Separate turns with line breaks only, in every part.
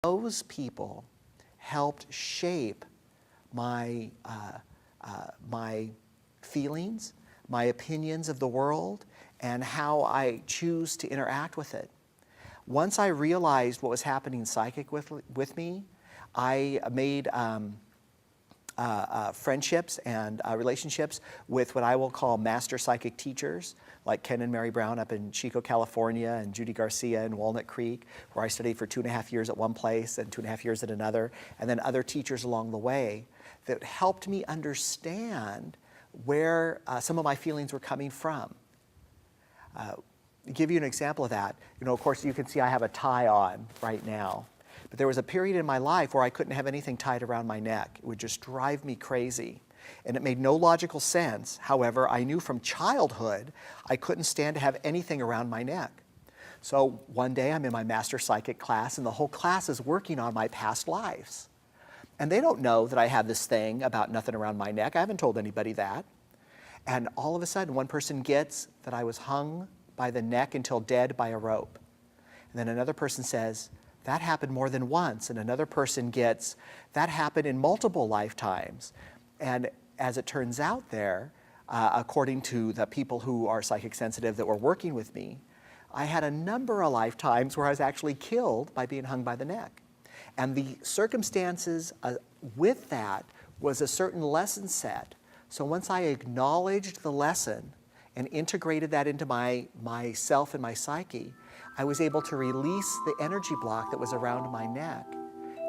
those people helped shape my, my feelings, my opinions of the world, and how I choose to interact with it. Once I realized what was happening psychic with me, I made friendships and relationships with what I will call master psychic teachers, like Ken and Mary Brown up in Chico, California, and Judy Garcia in Walnut Creek, where I studied for 2.5 years at one place and 2.5 years at another, and then other teachers along the way that helped me understand where some of my feelings were coming from. To give you an example of that, of course, you can see I have a tie on right now. But there was a period in my life where I couldn't have anything tied around my neck. It would just drive me crazy. And it made no logical sense. However, I knew from childhood I couldn't stand to have anything around my neck. So one day I'm in my master psychic class, and the whole class is working on my past lives. And they don't know that I have this thing about nothing around my neck. I haven't told anybody that. And all of a sudden, one person gets that I was hung by the neck until dead by a rope. And then another person says, that happened more than once. And another person gets, that happened in multiple lifetimes. And as it turns out there, according to the people who are psychic sensitive that were working with me, I had a number of lifetimes where I was actually killed by being hung by the neck. And the circumstances with that was a certain lesson set. So once I acknowledged the lesson and integrated that into myself and my psyche, I was able to release the energy block that was around my neck.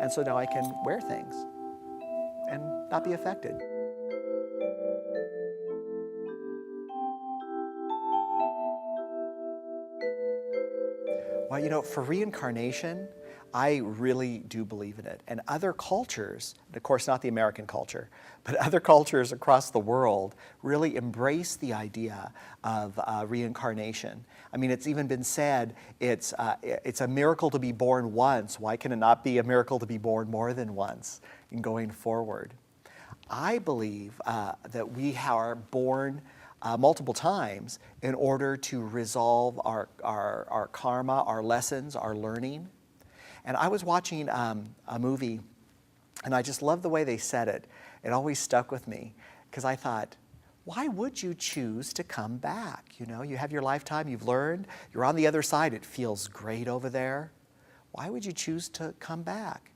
And so now I can wear things and not be affected. Well, for reincarnation, I really do believe in it. And other cultures, of course not the American culture, but other cultures across the world really embrace the idea of reincarnation. I mean, it's even been said it's a miracle to be born once. Why can it not be a miracle to be born more than once in going forward? I believe that we are born multiple times in order to resolve our karma, our lessons, our learning. And I was watching a movie, and I just love the way they said it. It always stuck with me, because I thought, why would you choose to come back? You have your lifetime, you've learned, you're on the other side, it feels great over there. Why would you choose to come back?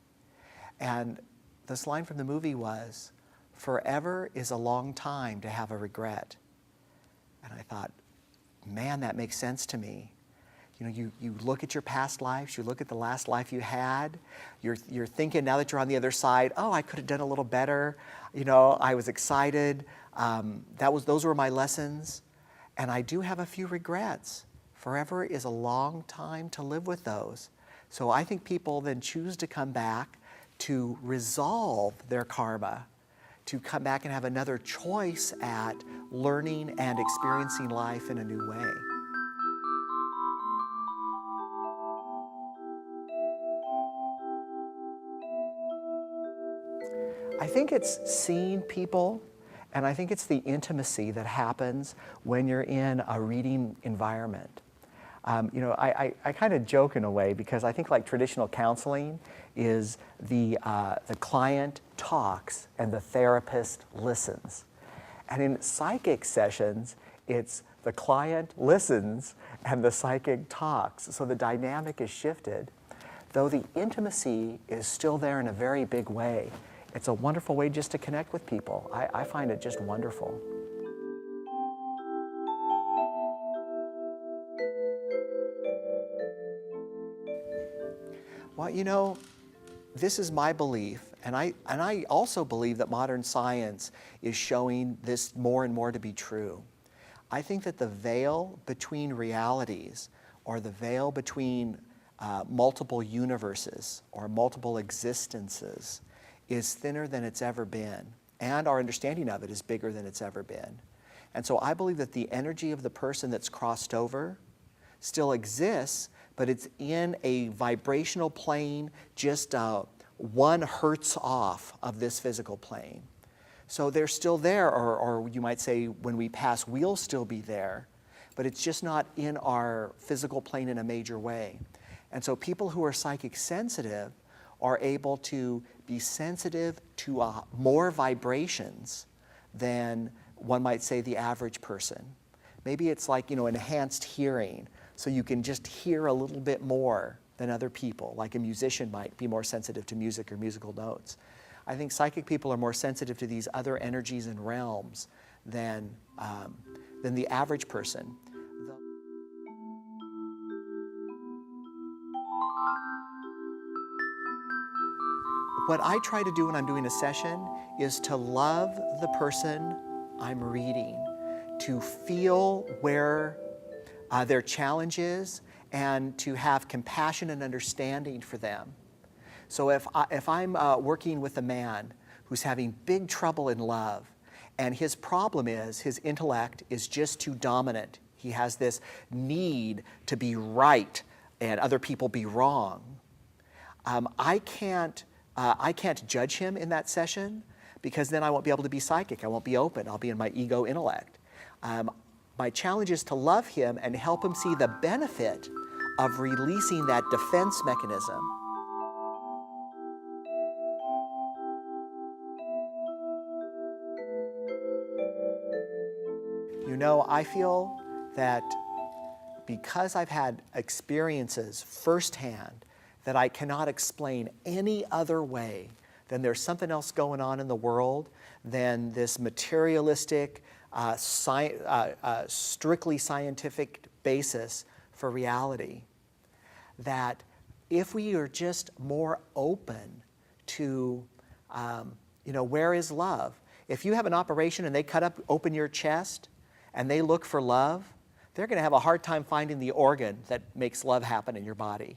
And this line from the movie was, forever is a long time to have a regret. And I thought, man, that makes sense to me. You look at your past lives, you look at the last life you had, you're thinking now that you're on the other side, oh, I could have done a little better. I was excited. Those were my lessons. And I do have a few regrets. Forever is a long time to live with those. So I think people then choose to come back to resolve their karma, to come back and have another choice at learning and experiencing life in a new way. I think it's seeing people, and I think it's the intimacy that happens when you're in a reading environment. I kind of joke in a way, because I think like traditional counseling is the client talks and the therapist listens. And in psychic sessions, it's the client listens and the psychic talks. So the dynamic is shifted, though the intimacy is still there in a very big way. It's a wonderful way just to connect with people. I find it just wonderful. Well, this is my belief, and I also believe that modern science is showing this more and more to be true. I think that the veil between realities, or the veil between multiple universes or multiple existences, is thinner than it's ever been, and our understanding of it is bigger than it's ever been. And so I believe that the energy of the person that's crossed over still exists, but it's in a vibrational plane just 1 hertz off of this physical plane. So they're still there, or you might say when we pass, we'll still be there, but it's just not in our physical plane in a major way. And so people who are psychic sensitive are able to be sensitive to more vibrations than one might say the average person. Maybe it's like, enhanced hearing, so you can just hear a little bit more than other people, like a musician might be more sensitive to music or musical notes. I think psychic people are more sensitive to these other energies and realms than the average person. What I try to do when I'm doing a session is to love the person I'm reading, to feel where their challenge is, and to have compassion and understanding for them. So if I'm working with a man who's having big trouble in love, and his problem is his intellect is just too dominant, he has this need to be right and other people be wrong, I can't judge him in that session, because then I won't be able to be psychic. I won't be open. I'll be in my ego intellect. My challenge is to love him and help him see the benefit of releasing that defense mechanism. I feel that because I've had experiences firsthand that I cannot explain any other way than there's something else going on in the world than this materialistic, strictly scientific basis for reality, that if we are just more open to, where is love? If you have an operation and they open your chest and they look for love, they're going to have a hard time finding the organ that makes love happen in your body.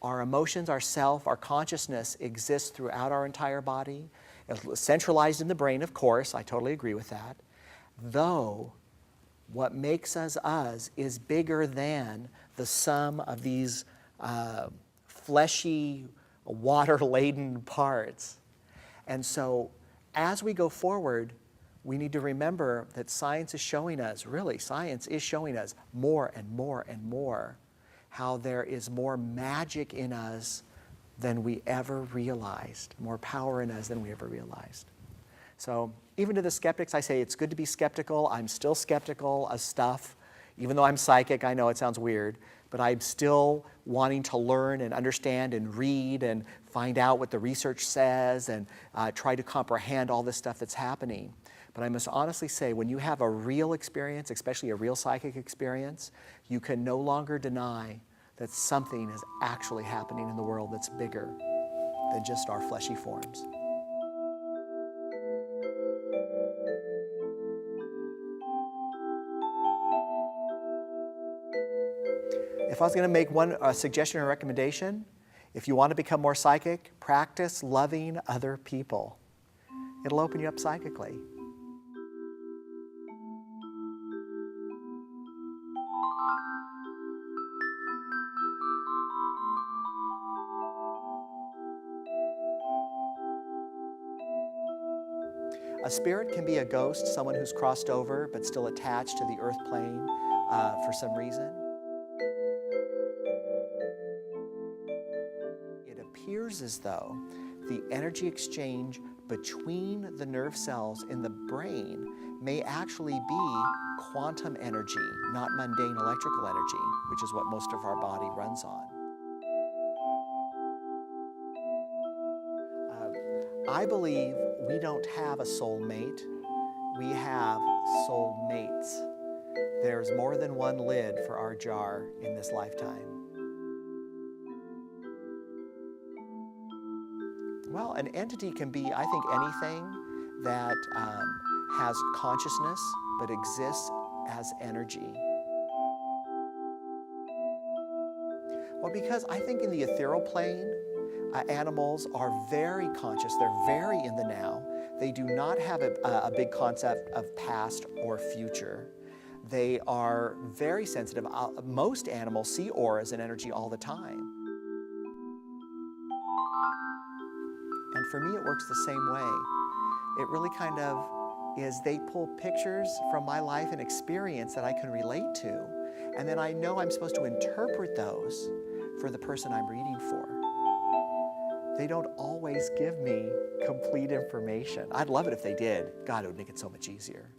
Our emotions, our self, our consciousness exists throughout our entire body. It's centralized in the brain, of course. I totally agree with that. Though, what makes us us is bigger than the sum of these fleshy, water-laden parts. And so, as we go forward, we need to remember that science is showing us more and more and more how there is more magic in us than we ever realized, more power in us than we ever realized. So even to the skeptics, I say it's good to be skeptical. I'm still skeptical of stuff. Even though I'm psychic, I know it sounds weird, but I'm still wanting to learn and understand and read and find out what the research says and try to comprehend all this stuff that's happening. But I must honestly say, when you have a real experience, especially a real psychic experience, you can no longer deny that something is actually happening in the world that's bigger than just our fleshy forms. If I was going to make one suggestion or recommendation, if you want to become more psychic, practice loving other people. It'll open you up psychically. A spirit can be a ghost, someone who's crossed over but still attached to the earth plane for some reason. It appears as though the energy exchange between the nerve cells in the brain may actually be quantum energy, not mundane electrical energy, which is what most of our body runs on. I believe we don't have a soulmate, we have soulmates. There's more than one lid for our jar in this lifetime. Well, an entity can be, I think, anything that has consciousness but exists as energy. Well, because I think in the ethereal plane, animals are very conscious. They're very in the now. They do not have a big concept of past or future. They are very sensitive. Most animals see auras and energy all the time. And for me, it works the same way. It really kind of is, they pull pictures from my life and experience that I can relate to, and then I know I'm supposed to interpret those for the person I'm reading for. they don't always give me complete information. I'd love it if they did. God, it would make it so much easier.